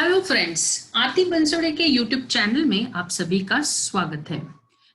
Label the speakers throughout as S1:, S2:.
S1: Hello friends, आरती बंसोड़े के YouTube channel में आप सभी का स्वागत है।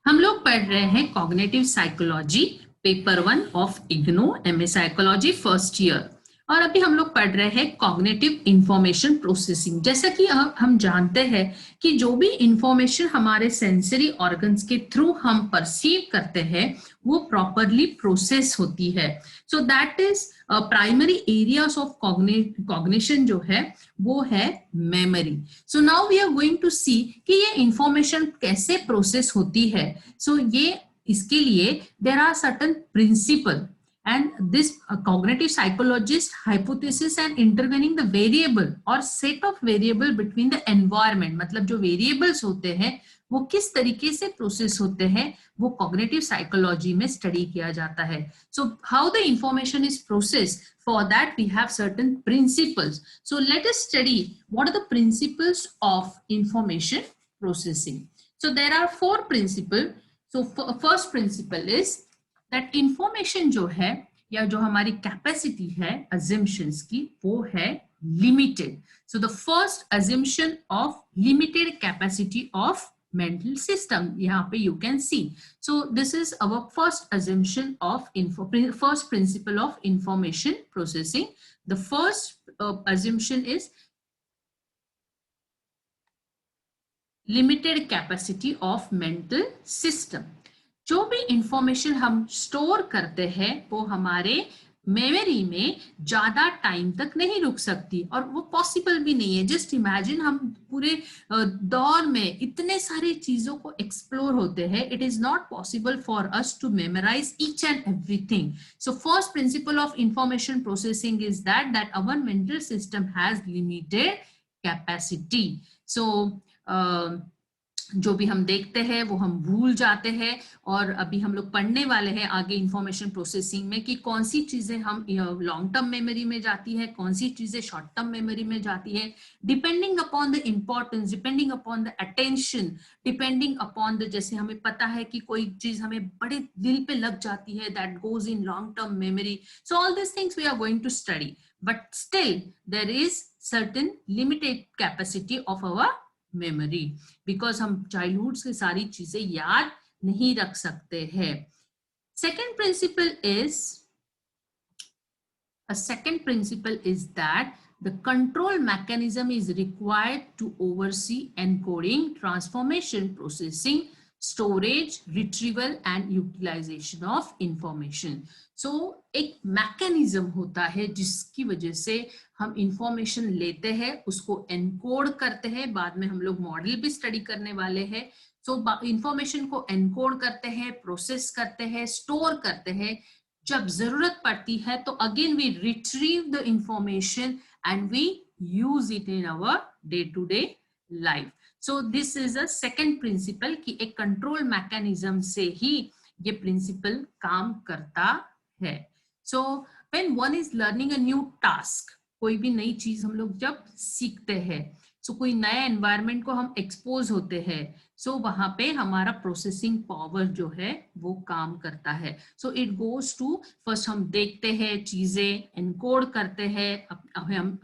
S1: हम लोग पढ़ रहे हैं cognitive psychology paper 1 of IGNOU MA psychology first year और अभी हम लोग पढ़ रहे हैं कॉग्निटिव इंफॉर्मेशन प्रोसेसिंग। जैसा कि हम जानते हैं कि जो भी इंफॉर्मेशन हमारे सेंसरी ऑर्गन्स के थ्रू हम परसीव करते हैं वो प्रॉपरली प्रोसेस होती है। So that is primary areas of cognition जो है वो है memory. So now we are going to see कि ये इंफॉर्मेशन कैसे प्रोसेस होती है। सो ये इसके लिए there are certain principle and this cognitive psychologist hypothesis and intervening the variable or set of variable between the environment, मतलब जो variables होते हैं वो किस तरीके से प्रोसेस होते हैं वो कॉग्निटिव साइकोलॉजी में स्टडी किया जाता है। So how the information is process, for that we have certain principles. So let us study what are the principles of information processing. So there are 4 principles. So first principle is that information जो है या जो हमारी capacity है assumptions की वो है limited. So the first assumption of limited capacity of mental system, यहाँ पे you can see. So this is our first assumption of first principle of information processing. The first assumption is limited capacity of mental system. जो भी information हम store करते हैं वो हमारे memory में ज्यादा टाइम तक नहीं रुक सकती और वो पॉसिबल भी नहीं है। जस्ट इमेजिन हम पूरे दौर में इतने सारे चीजों को एक्सप्लोर होते हैं, it is not possible for us to memorise each and everything. So first principle of information processing is that our mental system has limited capacity. So जो भी हम देखते हैं वो हम भूल जाते हैं और अभी हम लोग पढ़ने वाले हैं आगे इंफॉर्मेशन प्रोसेसिंग में कि कौन सी चीजें हम लॉन्ग टर्म मेमोरी में जाती है, कौन सी चीजें शॉर्ट टर्म मेमोरी में जाती है, depending upon the importance, depending upon the attention, depending upon the, जैसे हमें पता है कि कोई चीज हमें बड़े दिल पे लग जाती है, that goes in long term memory. So all this things we are going to study, but still there is certain limited capacity of our memory, because हम चाइल्डहुड से सारी चीजें याद नहीं रख सकते हैं। Second principle is that the control mechanism is required to oversee encoding, transformation, processing, storage, retrieval and utilization of information. So एक मैकेनिज्म होता है जिसकी वजह से हम इंफॉर्मेशन लेते हैं, उसको एनकोड करते हैं, बाद में हम लोग मॉडल भी स्टडी करने वाले हैं। सो इंफॉर्मेशन को एनकोड करते हैं, प्रोसेस करते हैं, स्टोर करते हैं, जब जरूरत पड़ती है तो again we retrieve the information and we use it in our day-to-day life. So this is a second principle कि एक control mechanism से ही ये principle काम करता है। So when one is learning a new task, कोई भी नई चीज हम लोग जब सीखते हैं, सो कोई नए एनवायरनमेंट को हम एक्सपोज होते हैं, सो वहां पे हमारा प्रोसेसिंग पावर जो है वो काम करता है। So it goes to, first हम देखते हैं चीजें, एनकोड करते हैं,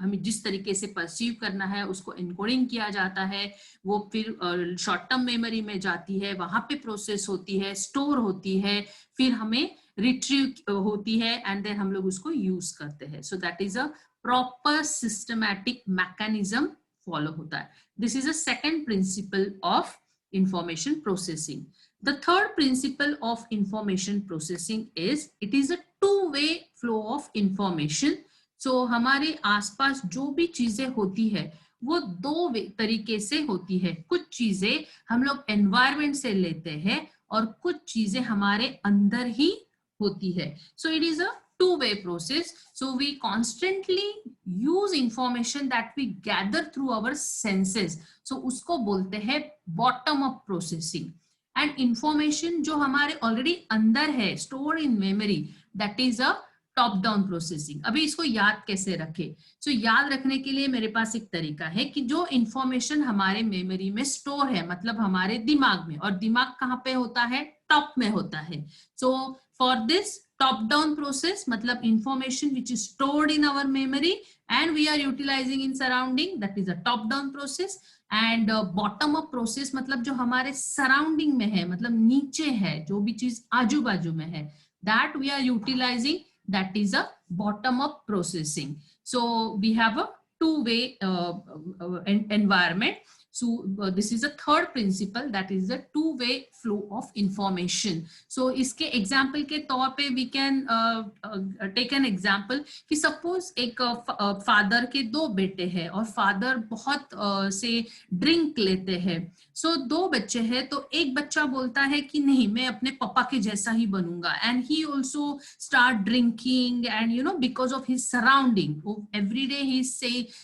S1: हमें जिस तरीके से परसीव करना है उसको एनकोडिंग किया जाता है, वो फिर शॉर्ट टर्म मेमोरी में जाती है, वहां पे प्रोसेस होती है, स्टोर होती है, फिर हमें रिट्रीव होती है एंड देन हम लोग उसको यूज करते हैं। So that is a proper systematic mechanism follow होता है। This is a second principle of information processing. The third principle of information processing is it is a two way flow of information. So हमारे आसपास जो भी चीजें होती है वो दो तरीके से होती है। कुछ चीजें हम लोग एनवायरमेंट से लेते हैं और कुछ चीजें हमारे अंदर ही होती है। So it is a two-way process. So we constantly use information that we gather through our senses. So उसको बोलते हैं bottom up processing. And information जो हमारे already अंदर है, stored in memory, that is a top down processing. अभी इसको याद कैसे रखें? सो याद रखने के लिए मेरे पास एक तरीका है कि जो इंफॉर्मेशन हमारे मेमोरी में स्टोर है, मतलब हमारे दिमाग में, और दिमाग कहाँ पे होता है? टॉप में होता है। So for this top down process, मतलब information which is stored in our memory, and we are utilizing in surrounding, that is a top down process. And bottom up process मतलब जो हमारे सराउंडिंग में है, मतलब नीचे है, जो भी चीज आजू बाजू में है, that we are utilising, that is a bottom up processing. So we have a two-way environment. So this is a third principle, that is the two-way flow of information. So इसके example के तौर पे we can take an example कि suppose एक father के दो बेटे हैं और father बहुत से drink लेते हैं. So दो बच्चे हैं, तो एक बच्चा बोलता है कि नहीं मैं अपने पापा के जैसा ही बनूंगा, and he also start drinking, and you know because of his surrounding, every day he is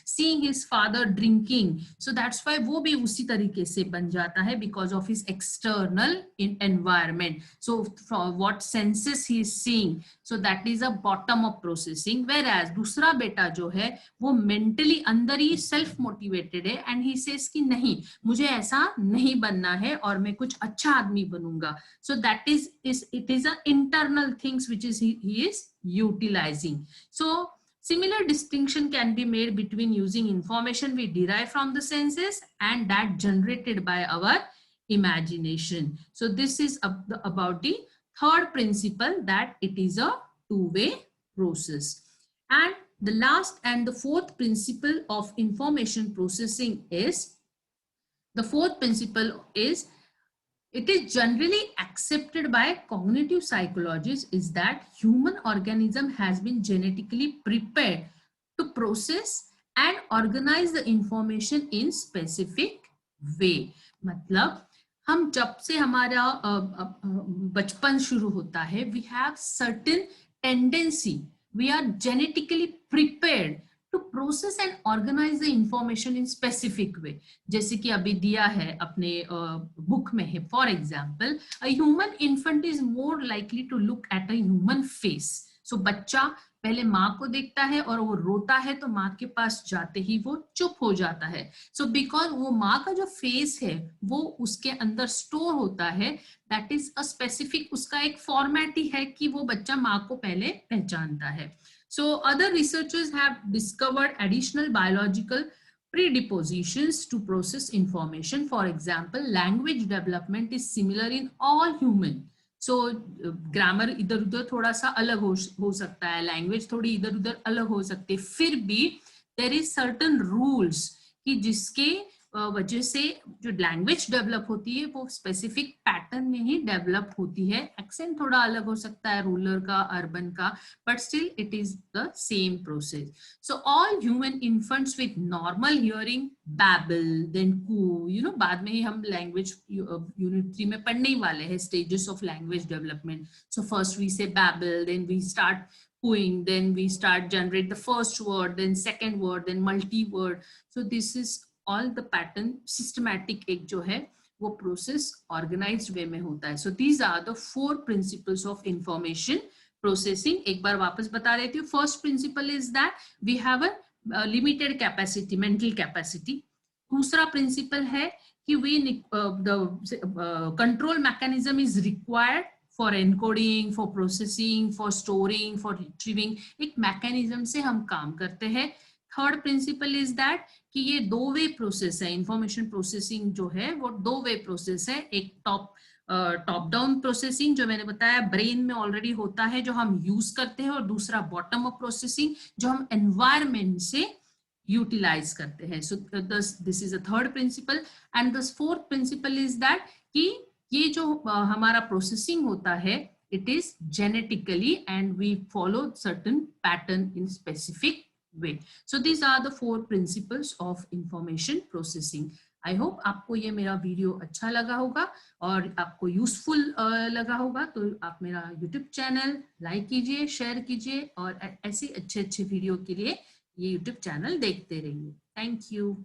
S1: seeing his father drinking, so that's why वो भी उसी तरीके से बन जाता है because of his external environment. So from what senses he is seeing, so that is a bottom up processing. Whereas दूसरा बेटा जो है वो mentally अंदर ही self motivated है and he says कि नहीं मुझे ऐसा नहीं बनना है और मैं कुछ अच्छा आदमी बनूंगा. So that is it is a internal things which is he is utilizing. So similar distinction can be made between using information we derive from the senses and that generated by our imagination. So this is about the third principle, that it is a two-way process. And the last and the fourth principle of information processing is, the fourth principle is, it is generally accepted by cognitive psychologists, is that human organism has been genetically prepared to process and organize the information in specific way. मतलब हम जब से हमारा बचपन शुरू होता है, we have certain tendency, we are genetically prepared to process and organize the information in specific way. जैसे कि अभी दिया है अपने बुक में है, for example, a human infant is more likely to look at a human face. So बच्चा पहले माँ को देखता है और वो रोता है तो माँ के पास जाते ही वो चुप हो जाता है. So because वो माँ का जो फेस है वो उसके अंदर स्टोर होता है, that is a specific, उसका एक फॉर्मेट ही है कि वो बच्चा माँ को पहले पहचानता है. So other researchers have discovered additional biological predispositions to process information. For example, language development is similar in all human. So grammar इधर उधर थोड़ा सा अलग हो सकता है, language थोड़ी इधर उधर अलग हो सकती है, फिर भी there is certain rules कि जिसके वजह से जो लैंग्वेज डेवलप होती है वो स्पेसिफिक पैटर्न में ही डेवलप होती है. एक्सेंट थोड़ा अलग हो सकता है रूरल का, अर्बन का, but still it is the same process. So all human infants with normal hearing babble, then coo, you know बाद में ही हम लैंग्वेज यूनिट 3 में पढ़ने ही वाले हैं stages of language development. So first we say babble, then we start cooing, then we start generate the first word, then second word, then multi word. So this is all the pattern systematic एक जो है वो process organized way में होता है. So these are the 4 principles of information processing. एक बार वापस बता देती हूँ. First principle is that we have a limited capacity, mental capacity. दूसरा principle है कि the control mechanism is required for encoding, for processing, for storing, for retrieving. एक mechanism से हम काम करते हैं. थर्ड प्रिंसिपल इज दैट कि ये 2-वे प्रोसेस है. इंफॉर्मेशन प्रोसेसिंग जो है वो 2-वे प्रोसेस है. एक टॉप डाउन प्रोसेसिंग जो मैंने बताया ब्रेन में ऑलरेडी होता है जो हम यूज करते हैं, और दूसरा बॉटम अप प्रोसेसिंग जो हम एनवायरमेंट से यूटिलाइज करते हैं. So this is a third principle. And the fourth principle is that कि ये जो हमारा प्रोसेसिंग होता है it is genetically and we follow certain pattern in specific way. So these are the 4 principles of information processing. I hope आपको ये मेरा video अच्छा लगा होगा और आपको यूजफुल लगा होगा. तो आप मेरा यूट्यूब चैनल लाइक कीजिए, शेयर कीजिए और ऐसे अच्छे वीडियो के लिए ये यूट्यूब चैनल देखते रहिए. Thank you.